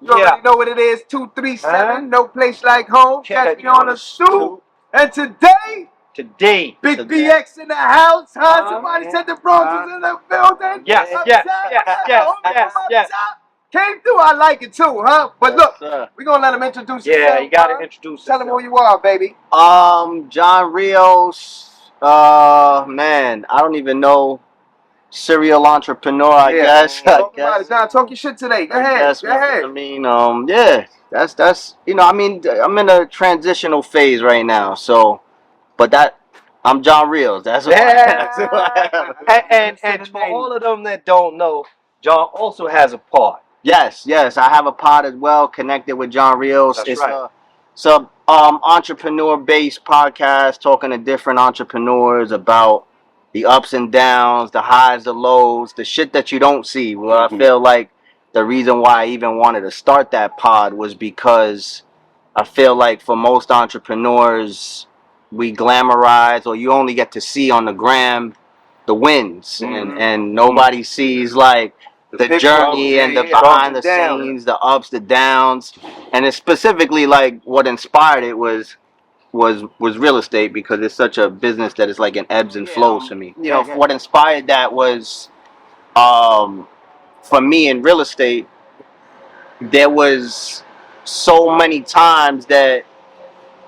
You already know what it is. 237. No place like home. Catch me on a stoop. And today, Big BX in the house, huh? Somebody said the Bronx was in the building. Yes. Came through. I like it too, huh? But look, we're gonna let him introduce himself. Yeah, you gotta introduce Tell him who you are, baby. John Rios. Man, I don't even know. Serial entrepreneur, I guess. Talk about it, John. Talk your shit today. Go ahead. Go ahead. I mean, yeah, that's you know, I mean, I'm in a transitional phase right now, so, but I'm John Rios. That's what and for all of them that don't know, John also has a pod. Yes, I have a pod as well, connected with John Rios. That's it's right. a entrepreneur-based podcast talking to different entrepreneurs about the ups and downs, the highs, the lows, the shit that you don't see. Well, I feel like the reason why I even wanted to start that pod was because I feel like for most entrepreneurs, we glamorize, or you only get to see on the gram the wins, and nobody sees like the journey and the behind the scenes, the ups, the downs. And it's specifically like what inspired it was real estate, because it's such a business that is like an ebbs and flows for me. You know, what inspired that was for me in real estate, there was so many times that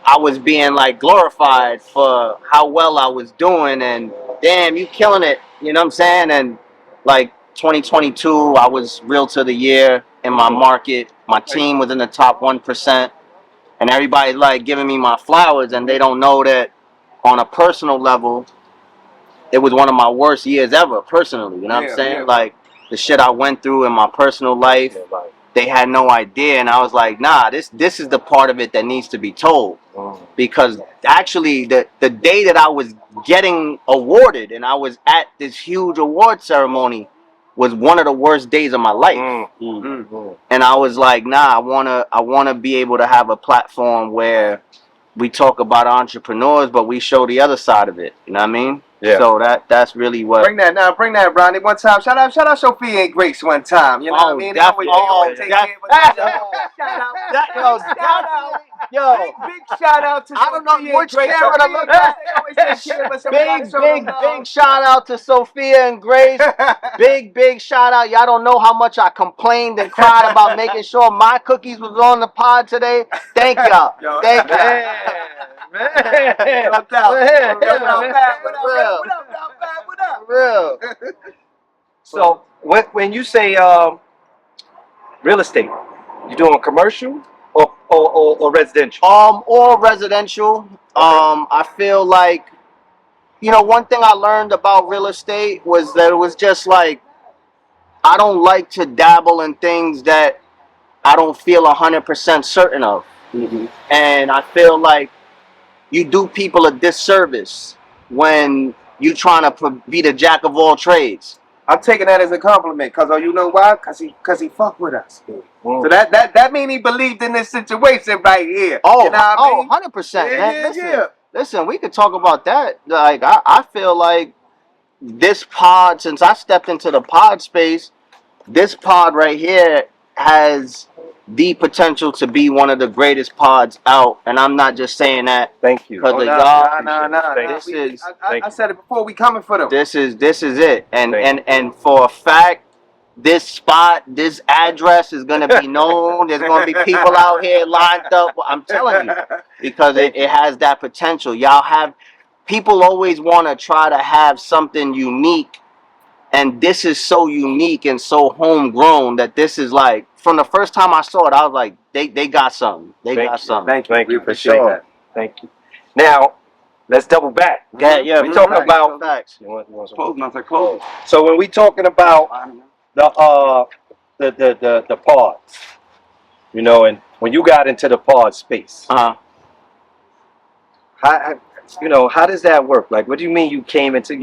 I was being like glorified for how well I was doing, and damn, you killing it, you know what I'm saying? And like 2022, I was Realtor of the Year in my market. My team was in the top 1%, and everybody's like giving me my flowers, and they don't know that on a personal level, it was one of my worst years ever, personally. You know what I'm saying? Like the shit I went through in my personal life, they had no idea, and I was like, nah, this is the part of it that needs to be told. Because actually the day that I was getting awarded and I was at this huge award ceremony was one of the worst days of my life. And I was like, nah, I wanna be able to have a platform where we talk about entrepreneurs, but we show the other side of it. You know what I mean? Yeah. So that's really what. Bring that, Ronnie. One time, shout out Sophia and Grace one time. You know what I mean? Big shout out to I don't know which camera to look at. Big shout out to Sophia and Grace. Big shout out. Y'all don't know how much I complained and cried about making sure my cookies was on the pod today. Thank y'all. Thank y'all. What up? So when you say real estate, you doing commercial or residential? All residential. I feel like, you know, one thing I learned about real estate was that it was just like, I don't like to dabble in things that I don't feel 100% certain of. And I feel like you do people a disservice when you trying to be the jack of all trades. I'm taking that as a compliment, cause you know why? Cause he fuck with us. So that mean he believed in this situation right here. Oh, you know what I mean? 100%. Listen, we could talk about that. Like I feel like this pod, since I stepped into the pod space, this pod right here has the potential to be one of the greatest pods out, and I'm not just saying that. Thank you. Because I said it before. We coming for them. This is it, and for a fact, this spot, this address is gonna be known. There's gonna be people out here lined up. I'm telling you, because it has that potential. Y'all have people always want to try to have something unique. And this is so unique and so homegrown that this is like, from the first time I saw it, I was like, they got something. They got something. Thank you. Appreciate that. Thank you. Now, let's double back. Yeah. We're talking about facts. So when we talking about the pods, you know, and when you got into the pod space, how how does that work? Like, what do you mean you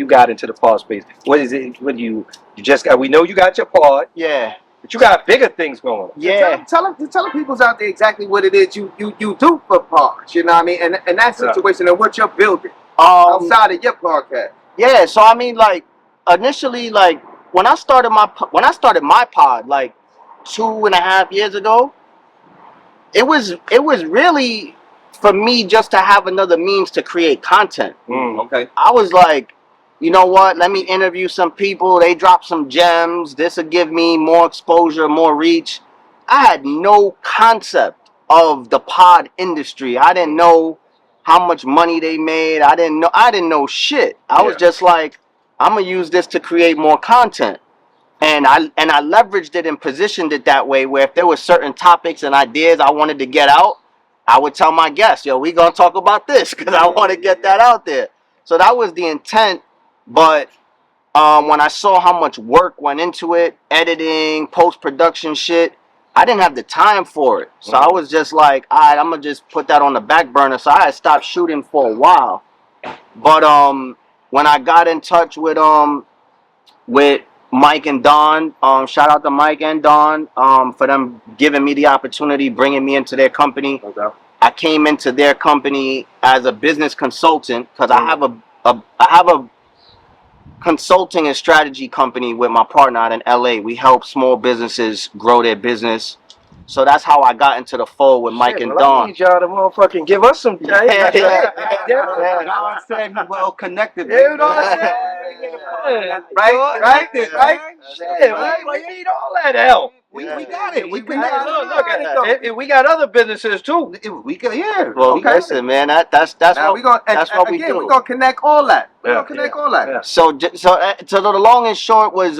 got into the pod space? What is it? What do you just got? We know you got your pod. Yeah. But you got bigger things going on. Yeah. Tell the peoples out there exactly what it is you do for pods. You know what I mean? And that situation and what you're building outside of your podcast. Yeah. So I mean, like initially, like when I started my pod like 2.5 years ago, it was really for me just to have another means to create content. Okay. I was like, you know what? Let me interview some people. They drop some gems. This will give me more exposure, more reach. I had no concept of the pod industry. I didn't know how much money they made. I didn't know shit. I was just like, I'm gonna use this to create more content. And I leveraged it and positioned it that way where if there were certain topics and ideas I wanted to get out, I would tell my guests, yo, we gonna talk about this because I want to get that out there. So that was the intent. But when I saw how much work went into it, editing, post-production shit, I didn't have the time for it. So I was just like, all right, I'm gonna just put that on the back burner. So I had stopped shooting for a while. But when I got in touch with Mike and Don, shout out to Mike and Don for them giving me the opportunity, bringing me into their company. Okay. I came into their company as a business consultant because I have a consulting and strategy company with my partner out in LA. We help small businesses grow their business. So that's how I got into the fold with Mike and Don. I need y'all to motherfucking give us some. Yeah. Don said he well connected. You know what I'm saying? Right? Shit, we need all that help. We got it. We got other businesses too. We got Well, listen, man. That's now what that's what we do. We're gonna connect all that. We're gonna connect all that. Yeah. So the long and short was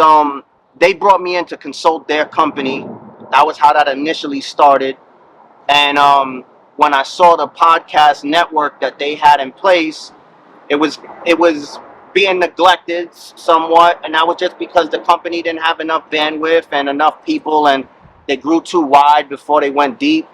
they brought me in to consult their company. That was how that initially started. And when I saw the podcast network that they had in place, it was being neglected somewhat, and that was just because the company didn't have enough bandwidth and enough people, and they grew too wide before they went deep.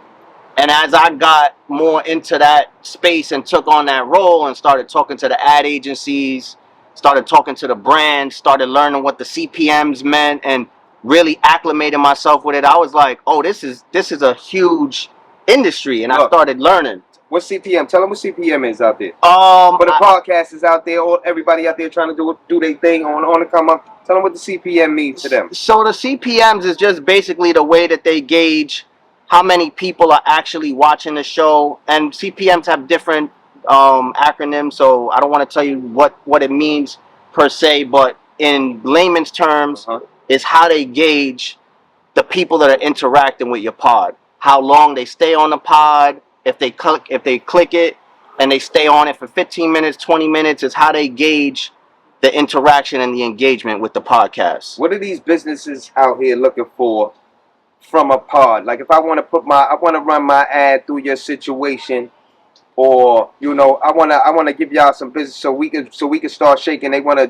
And as I got more into that space and took on that role and started talking to the ad agencies, started talking to the brands, started learning what the CPMs meant, and really acclimating myself with it, I was like, oh, this is a huge industry, and I started learning. What CPM? Tell them what CPM is out there. For the podcasters out there, or everybody out there trying to do their thing on the come up. Tell them what the CPM means to them. So the CPMs is just basically the way that they gauge how many people are actually watching the show, and CPMs have different acronyms. So I don't want to tell you what it means per se, but in layman's terms, is how they gauge the people that are interacting with your pod, how long they stay on the pod. If they click it and they stay on it for 15 minutes, 20 minutes, is how they gauge the interaction and the engagement with the podcast. What are these businesses out here looking for from a pod? Like if I want to run my ad through your situation, or I want to give y'all some business so we can start shaking. They want to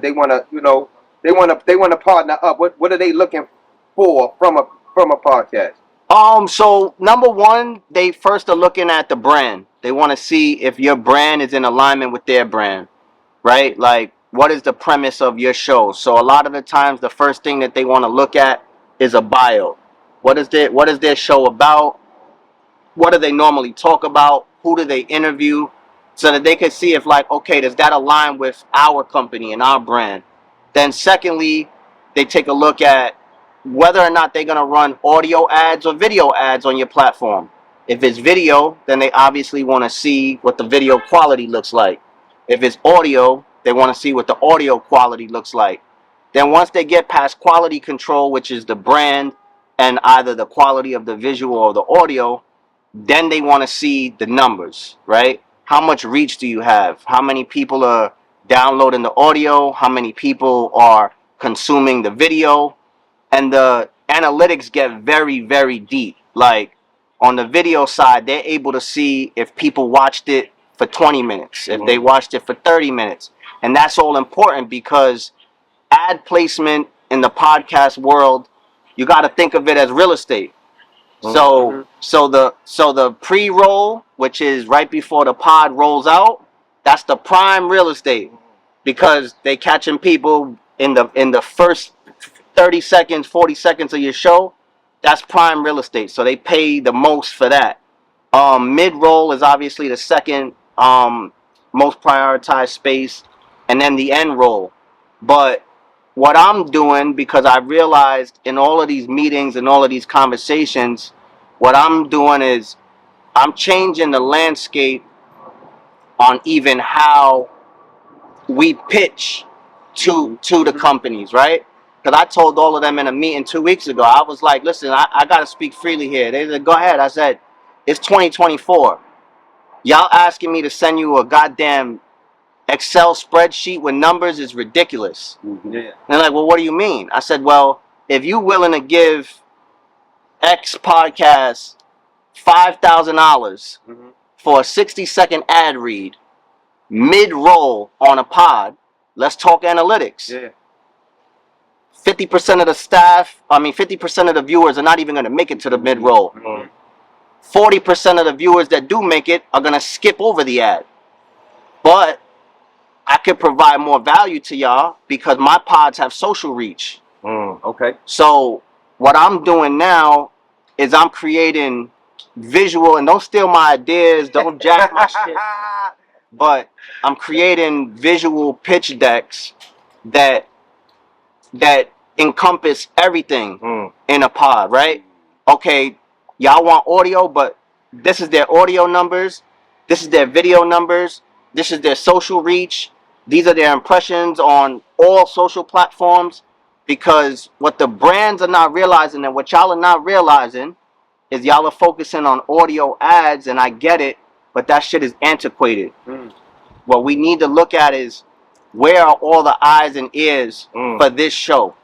partner up. What are they looking for from a podcast? So number one, they first are looking at the brand. They want to see if your brand is in alignment with their brand, right? Like, what is the premise of your show? So a lot of the times, the first thing that they want to look at is a bio. What is their show about? What do they normally talk about? Who do they interview? So that they can see if, like, okay, does that align with our company and our brand? Then secondly, they take a look at whether or not they're going to run audio ads or video ads on your platform. If it's video, then they obviously want to see what the video quality looks like. If it's audio, they want to see what the audio quality looks like. Then once they get past quality control, which is the brand and either the quality of the visual or the audio, then they want to see the numbers, right? How much reach do you have? How many people are downloading the audio? How many people are consuming the video? And the analytics get very, very deep. Like on the video side, they're able to see if people watched it for 20 minutes, if they watched it for 30 minutes. And that's all important because ad placement in the podcast world, you got to think of it as real estate. So the pre-roll, which is right before the pod rolls out, that's the prime real estate because they catching people in the first 30 seconds, 40 seconds of your show. That's prime real estate. So they pay the most for that. Mid-roll is obviously the second most prioritized space, and then the end roll. But what I'm doing, because I realized in all of these meetings and all of these conversations, what I'm doing is I'm changing the landscape on even how we pitch to the companies, right? Because I told all of them in a meeting 2 weeks ago, I was like, listen, I got to speak freely here. They said, go ahead. I said, it's 2024. Y'all asking me to send you a goddamn Excel spreadsheet with numbers is ridiculous. Yeah. And they're like, well, what do you mean? I said, well, if you willing to give X podcast $5,000 for a 60-second ad read mid-roll on a pod, let's talk analytics. Yeah. 50% of the staff, 50% of the viewers are not even going to make it to the mid-roll. 40% of the viewers that do make it are going to skip over the ad. But I could provide more value to y'all because my pods have social reach. Okay. So what I'm doing now is I'm creating visual, and don't steal my ideas, don't jack my shit, but I'm creating visual pitch decks that encompass everything in a pod, right? Okay, y'all want audio, but this is their audio numbers, this is their video numbers, this is their social reach, these are their impressions on all social platforms, because what the brands are not realizing and what y'all are not realizing is y'all are focusing on audio ads, and I get it, but that shit is antiquated. What we need to look at is, where are all the eyes and ears for this show?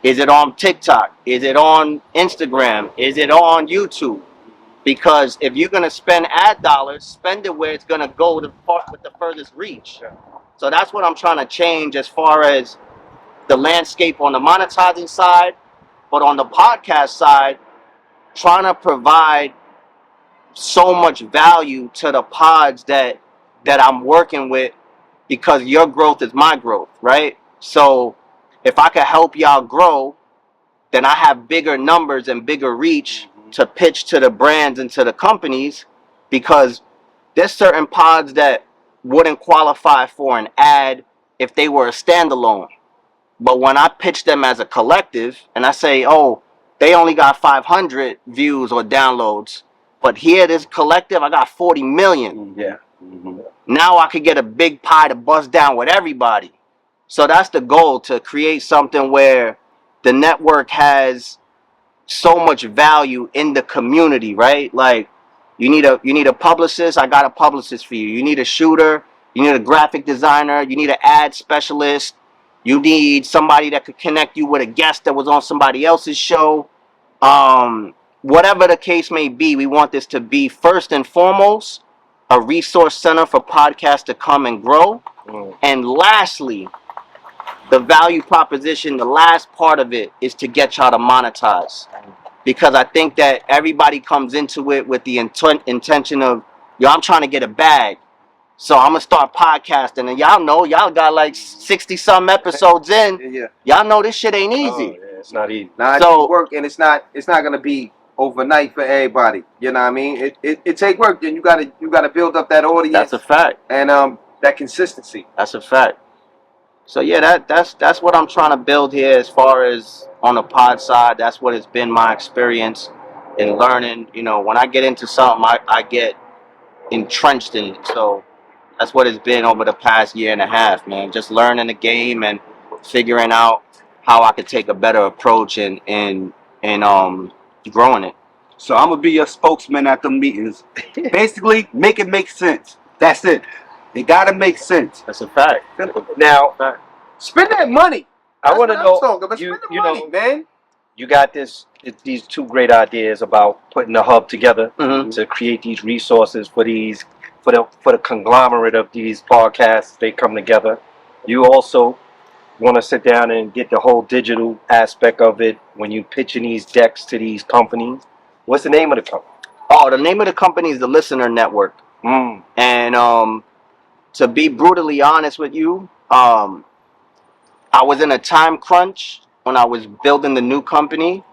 Is it on TikTok? Is it on Instagram? Is it on YouTube? Because if you're going to spend ad dollars, spend it where it's going to go to part with the furthest reach. So that's what I'm trying to change as far as the landscape on the monetizing side. But on the podcast side, trying to provide so much value to the pods that I'm working with, because your growth is my growth, right? So if I can help y'all grow, then I have bigger numbers and bigger reach to pitch to the brands and to the companies, because there's certain pods that wouldn't qualify for an ad if they were a standalone. But when I pitch them as a collective and I say, oh, they only got 500 views or downloads, but here, this collective, I got 40 million. Yeah. Now I could get a big pie to bust down with everybody. So that's the goal, to create something where the network has so much value in the community, right? Like, you need a publicist, I got a publicist for you. You need a shooter, you need a graphic designer, you need an ad specialist, you need somebody that could connect you with a guest that was on somebody else's show. Whatever the case may be, we want this to be first and foremost a resource center for podcasts to come and grow. And lastly, the value proposition, the last part of it, is to get y'all to monetize. Because I think that everybody comes into it with the intention of, yo, I'm trying to get a bag, so I'm gonna start podcasting. And y'all know, y'all got like 60 some episodes in. Y'all know this shit ain't easy. Oh, yeah, it's not easy. Nah, it take work, and it's not gonna be overnight for everybody. You know what I mean? It take work. Then you gotta build up that audience. That's a fact. And that consistency. That's a fact. So yeah, that's what I'm trying to build here as far as on the pod side. That's what has been my experience in learning. You know, when I get into something, I get entrenched in it. So that's what it's been over the past year and a half, man. Just learning the game and figuring out how I could take a better approach in growing it. So I'm gonna be your spokesman at the meetings. Basically, make it make sense. That's it. It gotta make sense. That's a fact. Now, Spend that money. I want to know, Spend the money, man. you got these two great ideas about putting the hub together to create these resources for the conglomerate of these podcasts. They come together. You also want to sit down and get the whole digital aspect of it when you pitching these decks to these companies. What's the name of the company? Oh, the name of the company is the Listener Network. And to be brutally honest with you, I was in a time crunch when I was building the new company,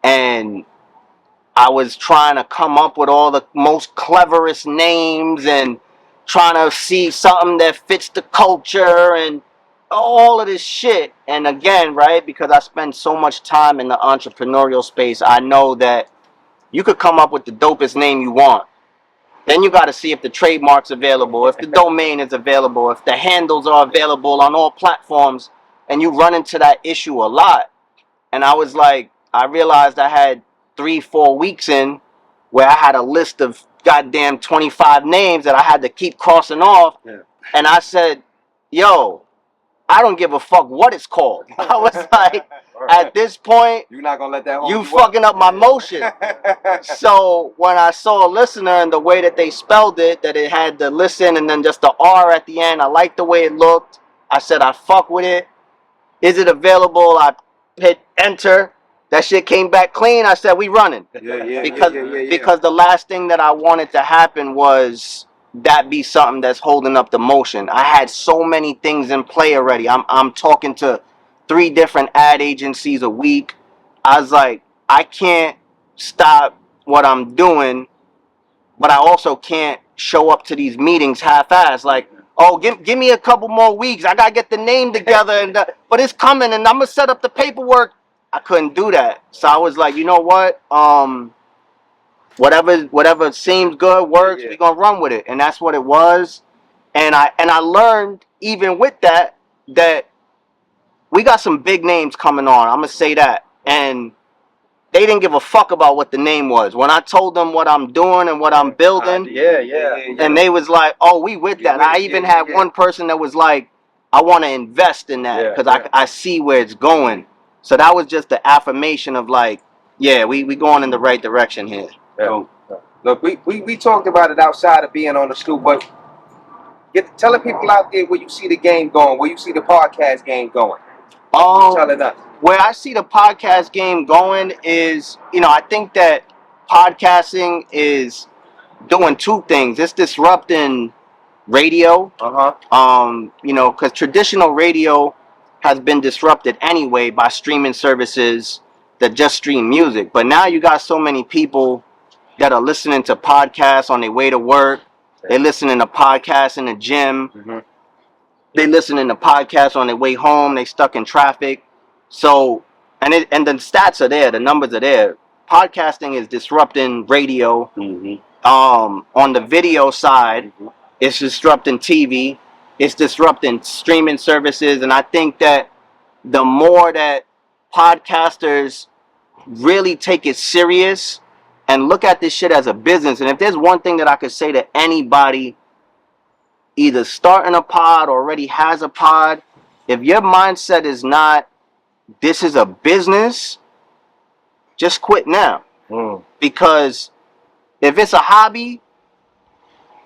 and I was trying to come up with all the most cleverest names and trying to see something that fits the culture and all of this shit. And again, right, because I spend so much time in the entrepreneurial space, I know that you could come up with the dopest name you want, Then you got to see if the trademark's available, if the domain is available, if the handles are available on all platforms, and you run into that issue a lot. And I was like, I realized I had 3-4 weeks in where I had a list of goddamn 25 names that I had to keep crossing off. Yeah. And I said, yo, I don't give a fuck what it's called. I was like, at this point, you're not gonna let that hold you you fucking up my motion. So when I saw a listener and the way that they spelled it, that it had the listen and then just the R at the end, I liked the way it looked. I said, I fuck with it. Is it available? I hit enter. That shit came back clean. I said, we running. Because the last thing that I wanted to happen was that be something that's holding up the motion. I had so many things in play already. I'm talking to 3 different ad agencies a week. I was like, I can't stop what I'm doing, but I also can't show up to these meetings half-assed. Like, oh, give me a couple more weeks. I gotta get the name together, and but it's coming, and I'm gonna set up the paperwork. I couldn't do that, so I was like, you know what? Whatever seems good works. We're gonna run with it, and that's what it was. And I learned even with that we got some big names coming on. I'm gonna say that, and they didn't give a fuck about what the name was. When I told them what I'm doing and what I'm building, and they was like, oh, we with that. I even had one person that was like, I want to invest in that because I see where it's going. So that was just the affirmation of like, yeah, we going in the right direction here. So, look, we talked about it outside of being on the stoop, but telling people out there where you see the game going, where you see the podcast game going. Telling us. Where I see the podcast game going is, I think that podcasting is doing 2 things. It's disrupting radio. Because traditional radio has been disrupted anyway by streaming services that just stream music. But now you got so many people that are listening to podcasts on their way to work. They're listening to podcasts in the gym. They listening to podcasts on their way home. They stuck in traffic. So, and the stats are there. The numbers are there. Podcasting is disrupting radio. On the video side, it's disrupting TV. It's disrupting streaming services. And I think that the more that podcasters really take it serious and look at this shit as a business, and if there's one thing that I could say to anybody either starting a pod or already has a pod, if your mindset is not, this is a business, just quit now. Because if it's a hobby,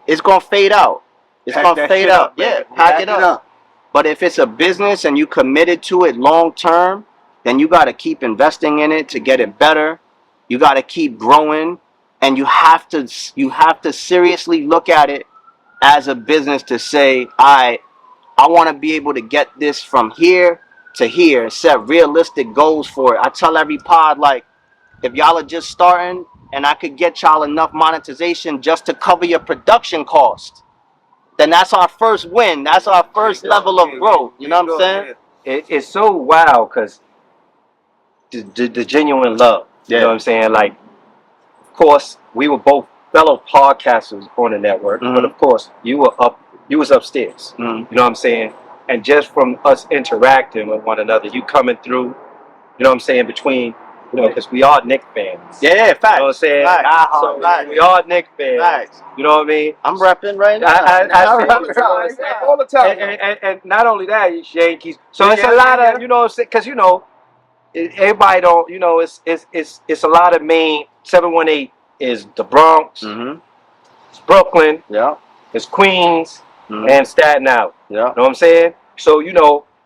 it's going to fade out. It's going to fade out. Pack it up. But if it's a business and you committed to it long term, then you got to keep investing in it to get it better. You got to keep growing, and you have to seriously look at it as a business to say, I want to be able to get this from here to here and set realistic goals for it. I tell every pod, like, if y'all are just starting and I could get y'all enough monetization just to cover your production cost, then that's our first win. That's our first level of growth. You know what I'm saying? It's so wild because the genuine love. You know what I'm saying? Like, of course, we were both fellow podcasters on the network, but of course, you was upstairs. You know what I'm saying? And just from us interacting with one another, you coming through, you know what I'm saying, between, because we are Knicks fans. Yeah, facts. You know what I'm saying? So we are Knicks fans. Facts. You know what I mean? I'm repping right now. I all the time. And not only that, it's Yankees. So it's a lot of, because, everybody don't, it's a lot of main. 718 is the Bronx, it's Brooklyn, it's Queens, and Staten Island. You know what I'm saying? So,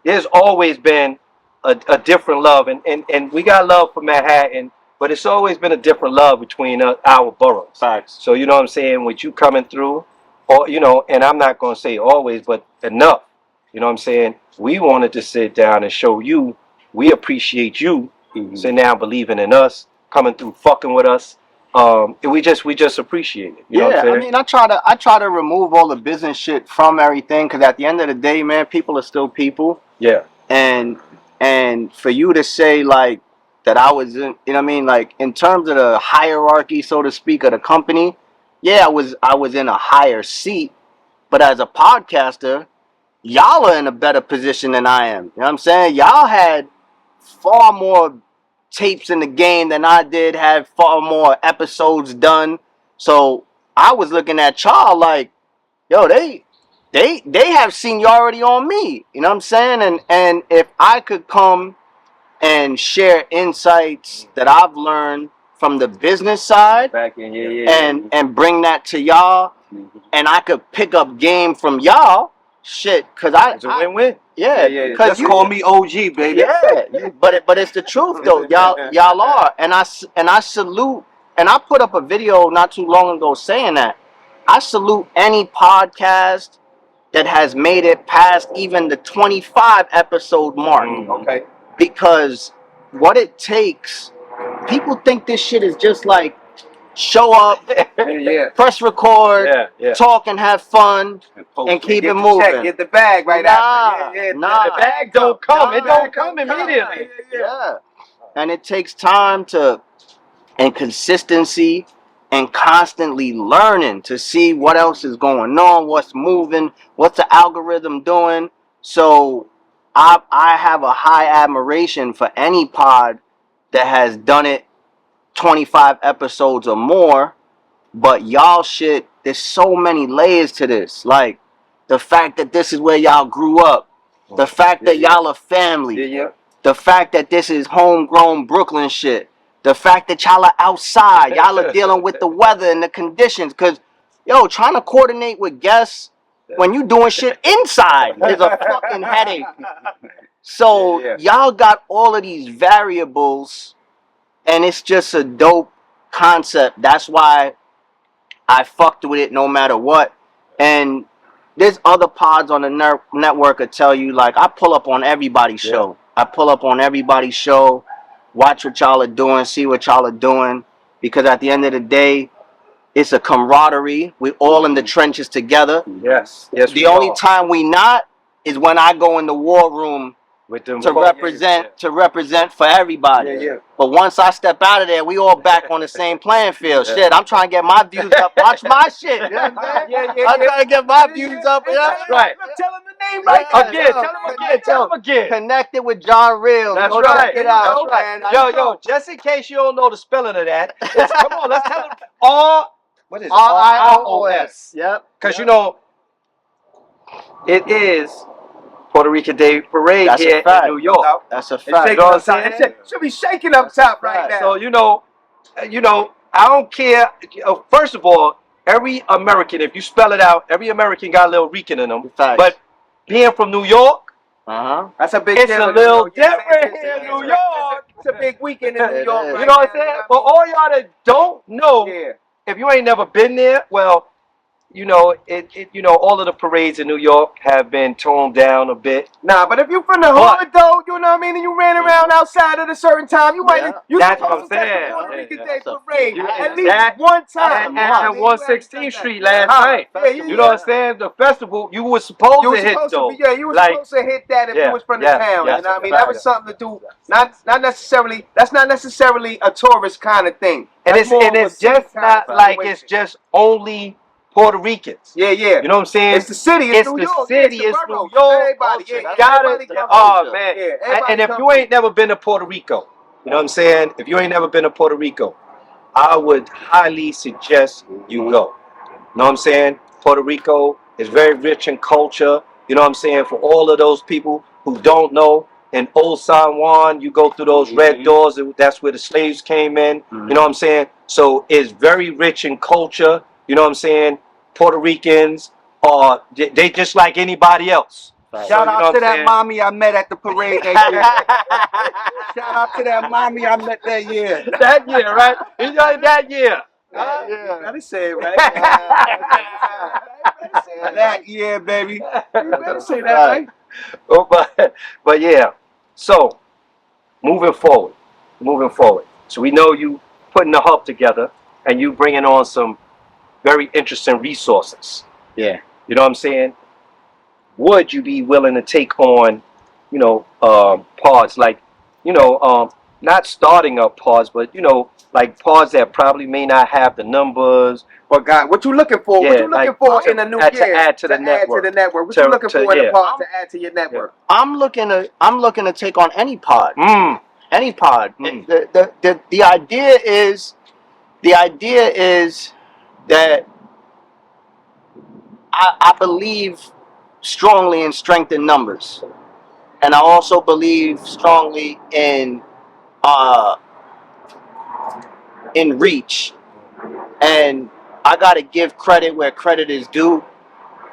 there's always been a different love, and we got love for Manhattan, but it's always been a different love between our boroughs. Facts. So, you know what I'm saying? With you coming through, or, and I'm not going to say always, but enough. You know what I'm saying? We wanted to sit down and show you, we appreciate you sitting down, believing in us, coming through, fucking with us. We just appreciate it. You know what I'm saying? I mean, I try to remove all the business shit from everything, because at the end of the day, man, people are still people. Yeah. And for you to say like that I was in, like in terms of the hierarchy, so to speak, of the company, yeah, I was in a higher seat, but as a podcaster, y'all are in a better position than I am. You know what I'm saying? Y'all had far more tapes in the game than I did, had far more episodes done. So I was looking at y'all like, yo, they have seniority on me. You know what I'm saying? And if I could come and share insights that I've learned from the business side Back in, and bring that to y'all, and I could pick up game from y'all, shit, cause It's a win-win. yeah, cause Just call me OG, baby. yeah, but it's the truth though. Y'all are, and I salute, and I put up a video not too long ago saying that I salute any podcast that has made it past even the 25 episode mark, Okay. because what it takes, people think this shit is just like show up, Yeah. press record, Yeah. talk and have fun, and keep Get it the moving. check, get the bag right after. Yeah, Nah. The bag don't come. It don't come immediately. Yeah. And it takes time and consistency and constantly learning to see what else is going on, what's moving, what's the algorithm doing. So I have a high admiration for any pod that has done it 25 episodes or more. But y'all shit, there's so many layers to this. Like the fact that this is where y'all grew up, the fact that y'all are family, Yeah. the fact that this is homegrown Brooklyn shit, the fact that y'all are outside, y'all are dealing with the weather and the conditions. Cause yo, trying to coordinate with guests when you doing shit inside is a fucking headache. So y'all got all of these variables, and it's just a dope concept. That's why I fucked with it no matter what. And there's other pods on the network that tell you, like, I pull up on everybody's show. I pull up on everybody's show, watch what y'all are doing, see what y'all are doing. Because at the end of the day, it's a camaraderie. We're all in the trenches together. Yes. The only time we not is when I go in the war room with them to represent for everybody. But once I step out of there, we all back on the same playing field. Shit, I'm trying to get my views up. Watch my shit. You know what I'm saying? I'm trying to get my views up. That's right. Tell him the name right Tell him again. Connected with John Rios. That's Go right. check it out. That's right. Yo, just in case you don't know the spelling of that, come on, let's tell them what is it? RIOS. Yep. Because you know, it is Puerto Rican Day Parade here in New York. That's a fact. You know what I'm saying? It should be shaking up top right now. So you know, I don't care. First of all, every American, if you spell it out, every American got a little Rican in them. But being from New York, that's a big. It's a little different here in New York. It's a big weekend in New York. You know what I'm saying? But all y'all that don't know, if you ain't never been there, well, you know, all of the parades in New York have been toned down a bit. Nah, but if you from the hood though, you know what I mean, and you ran around outside at a certain time, you might. That's what I'm saying. Puerto Rican Day Parade At at least one time. And 116th Street last night. You know what I'm saying? The festival you were supposed to hit though. You were supposed to hit that if you was from the town. You know what I mean? That was something to do. Not necessarily. That's not necessarily a tourist kind of thing. And it's just not like it's just only Puerto Ricans. Yeah. You know what I'm saying? It's the city. It's New York. It's New York. Everybody. Man. And if you ain't never been to Puerto Rico, you know what I'm saying? If you ain't never been to Puerto Rico, I would highly suggest you go. You know what I'm saying? Puerto Rico is very rich in culture. You know what I'm saying? For all of those people who don't know, in Old San Juan, you go through those red doors. That's where the slaves came in. You know what I'm saying? So it's very rich in culture. You know what I'm saying? Puerto Ricans are they just like anybody else. Shout out to that mommy I met at the parade that year. Shout out to that mommy I met that year. That year, right? You know that year. Gotta say it, right? That year, baby. You better say that, right? But yeah. So moving forward. So we know you putting the hub together and you bringing on some very interesting resources. Yeah. You know what I'm saying? Would you be willing to take on, parts like, not starting up pods, but like pods that probably may not have the numbers. But God, what you looking for? What you looking for in a new year? To add to the network. What you looking for in a pod to add to your network? I'm looking to take on any pod. Any pod. Mm. The idea is that I believe strongly in strength in numbers, and I also believe strongly in reach. And I gotta give credit where credit is due.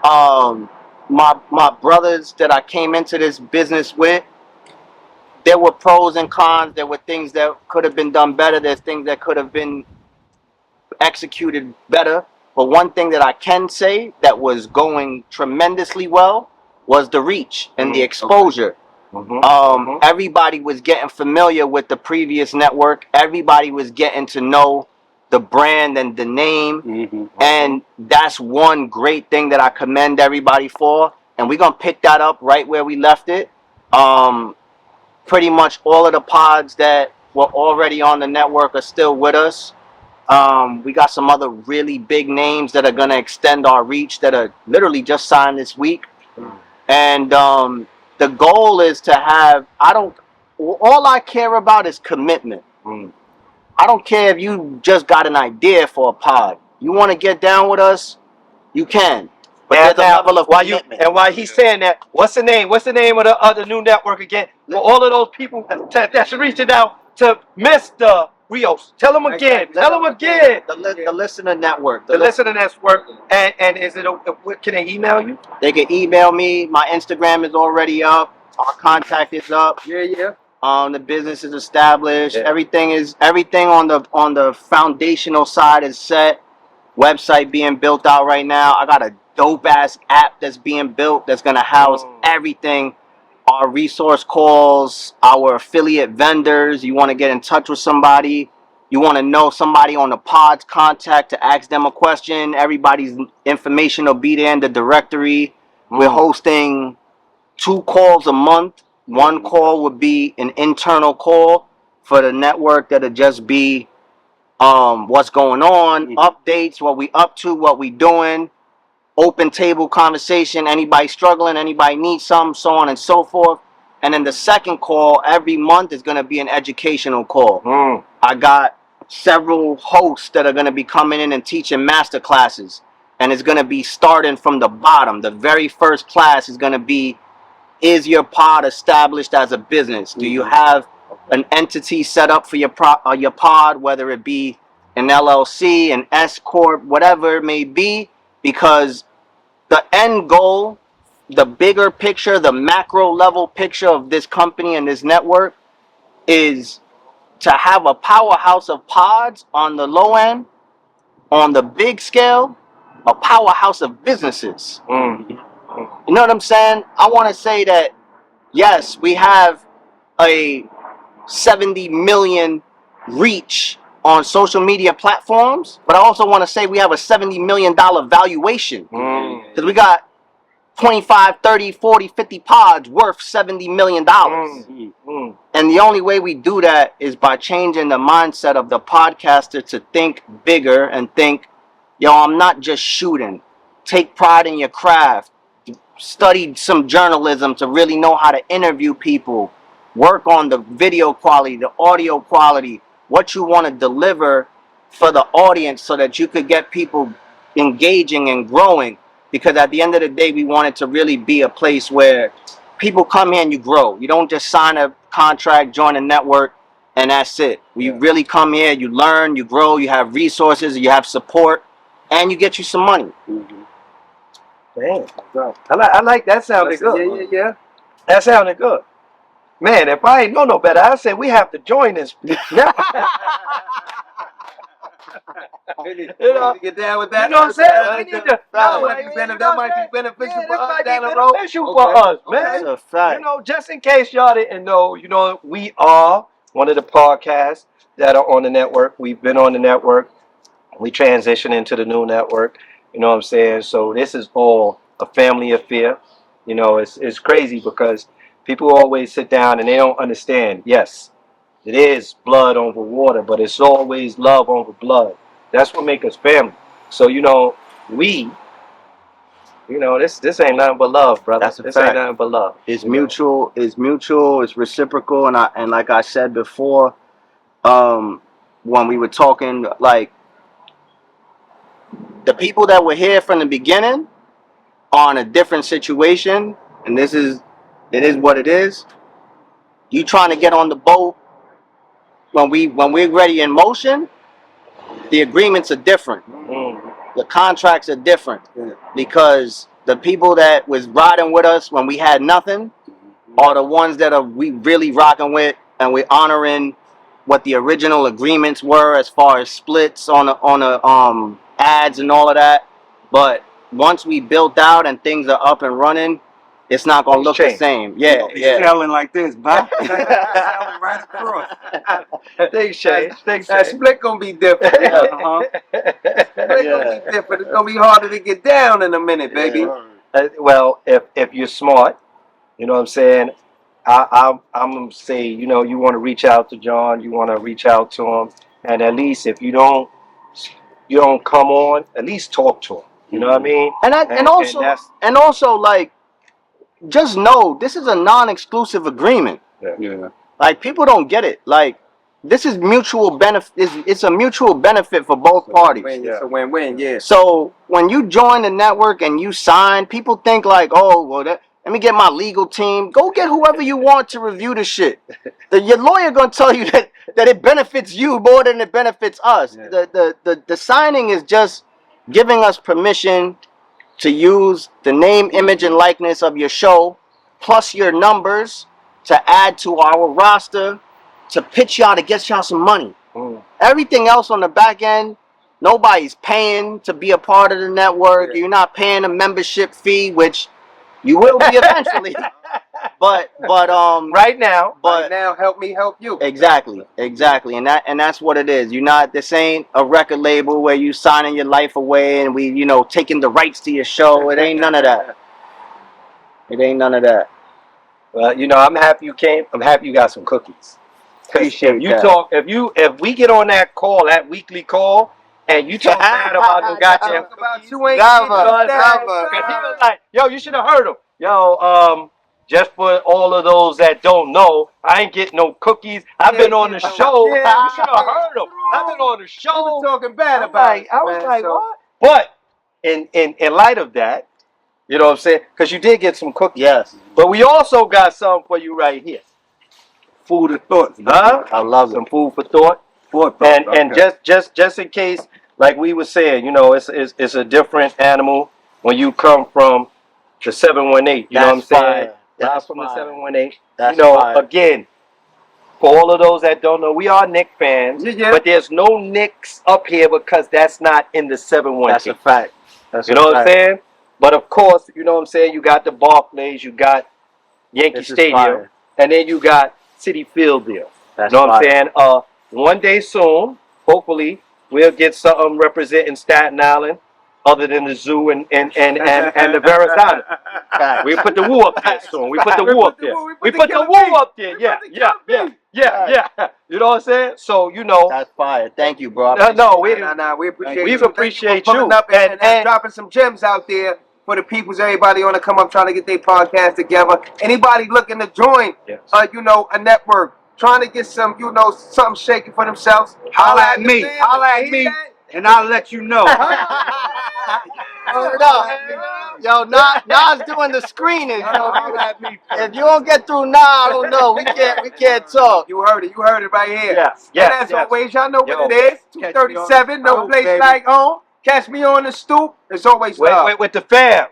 My brothers that I came into this business with, there were pros and cons. There were things that could have been done better. There's things that could have been executed better. But one thing that I can say that was going tremendously well was the reach and the exposure. Everybody was getting familiar with the previous network. Everybody was getting to know the brand and the name. And that's one great thing that I commend everybody for. And we're going to pick that up right where we left it. Pretty much all of the pods that were already on the network are still with us. We got some other really big names that are going to extend our reach that are literally just signed this week. And the goal is to have, all I care about is commitment. I don't care if you just got an idea for a pod. You want to get down with us, you can. But there's a level of commitment. And while he's saying that, what's the name of the new network again? For all of those people that's reaching out to Mr. Rios. Tell them again. The Listener Network. The Listener Network. And is it? Can they email you? They can email me. My Instagram is already up. Our contact is up. Yeah. The business is established. Yeah. Everything on the foundational side is set. Website being built out right now. I got a dope ass app that's being built that's gonna house everything. Our resource calls, our affiliate vendors. You want to get in touch with somebody, you want to know somebody on the pod's contact to ask them a question. Everybody's information will be there in the directory. We're hosting 2 calls a month. One call would be an internal call for the network that'll just be what's going on, updates, what we up to, what we doing, open table conversation, anybody struggling, anybody needs something, so on and so forth. And then the second call every month is going to be an educational call. I got several hosts that are going to be coming in and teaching master classes, and it's going to be starting from the bottom. The very first class is going to be, is your pod established as a business? Do you have an entity set up for your pod, whether it be an LLC, an S corp, whatever it may be? Because the end goal, the bigger picture, the macro level picture of this company and this network is to have a powerhouse of pods on the low end, on the big scale, a powerhouse of businesses. You know what I'm saying? I want to say that, yes, we have a 70 million reach on social media platforms, but I also want to say we have a $70 million valuation. Because we got 25, 30, 40, 50 pods worth $70 million. And the only way we do that is by changing the mindset of the podcaster to think bigger and think, yo, I'm not just shooting. Take pride in your craft. Study some journalism to really know how to interview people. Work on the video quality, the audio quality, what you want to deliver for the audience so that you could get people engaging and growing. Because at the end of the day, we want it to really be a place where people come here and you grow. You don't just sign a contract, join a network, and that's it. You really come here, you learn, you grow, you have resources, you have support, and you get you some money. Damn. I like that. Sounded good. Yeah. That sounded good. Man, if I ain't know no better, I'd say we have to join this. You know, get down with that. You know what I'm saying? We need to. That might be beneficial for us down the road. For us, man. That's a fact. You know, just in case y'all didn't know, we are one of the podcasts that are on the network. We've been on the network. We transitioned into the new network. You know what I'm saying? So this is all a family affair. You know, it's crazy because people always sit down and they don't understand. Yes, It is blood over water, but it's always love over blood. That's what makes us family. So, this ain't nothing but love, brother. That's a This fact. ain't nothing but love. It's mutual. It's mutual. It's reciprocal. And like I said before, when we were talking, like the people that were here from the beginning are in a different situation, and it is what it is. You trying to get on the boat when we're ready in motion, the agreements are different. The contracts are different because the people that was riding with us when we had nothing are the ones that we really rocking with, and we're honoring what the original agreements were as far as splits on the ads and all of that. But once we built out and things are up and running, it's not gonna look the same. Yeah, Selling like this, but selling right across. Thanks, Shay. That split gonna be different. Split gonna be different. It's gonna be harder to get down in a minute, baby. Well, if you're smart, you know what I'm saying. I'm gonna say, you want to reach out to John, you want to reach out to him, and at least if you don't come on, at least talk to him. You know what I mean? And also like, just know this is a non-exclusive agreement. Yeah. Like, people don't get it. Like, this is mutual benefit. It's a mutual benefit for both parties. It's a win-win. Yeah. So when you join the network and you sign, people think like, oh, well, let me get my legal team. Go get whoever you want to review the shit. Your lawyer gonna tell you that it benefits you more than it benefits us. Yeah. The signing is just giving us permission to use the name, image, and likeness of your show, plus your numbers, to add to our roster, to pitch y'all, to get y'all some money. Everything else on the back end, nobody's paying to be a part of the network. You're not paying a membership fee, which you will be eventually. but right now, help me help you. Exactly. And that's what it is. You're not, this ain't a record label where you signing your life away and we, taking the rights to your show. It ain't none of that. It ain't none of that. Well, I'm happy you came. I'm happy you got some cookies. Appreciate if we get on that call, that weekly call, and you talk bad about them goddamn cookies, you ain't because he was like, yo, you should have heard him. Yo, just for all of those that don't know, I ain't getting no cookies. I've been on the show. You should have heard him. I've been on the show. I was talking bad about it. I was like, what? But in light of that, you know what I'm saying? Because you did get some cookies. Yes. But we also got something for you right here. Food of thought. Huh? I love some food for thought. And just in case, like we were saying, it's a different animal when you come from the 718. You know what I'm saying? That's from the 718. Again, for all of those that don't know, we are Knicks fans, but there's no Knicks up here because that's not in the 718. That's a fact. You know what I'm saying? But of course, you know what I'm saying, you got the Barclays, you got Yankee Stadium, and then you got Citi Field there. You know what I'm saying? One day soon, hopefully, we'll get something representing Staten Island other than the zoo and the Verrazano. We put the woo up there soon. We put the woo up there. We put the woo up there. Yeah. You know what I'm saying? So, That's fire. Thank you, bro. We appreciate you. Pulling up and dropping some gems out there for the peoples. Everybody want to come up trying to get their podcast together. Anybody looking to join, a network, trying to get some, something shaking for themselves. Holla at me. And I'll let you know. Yo, Nas doing the screening. If you don't get through Nas, I don't know. We can't talk. You heard it right here. Yeah. And as always, y'all know what it is. 237, no place like home. Catch me on the stoop. It's always love. With the fam.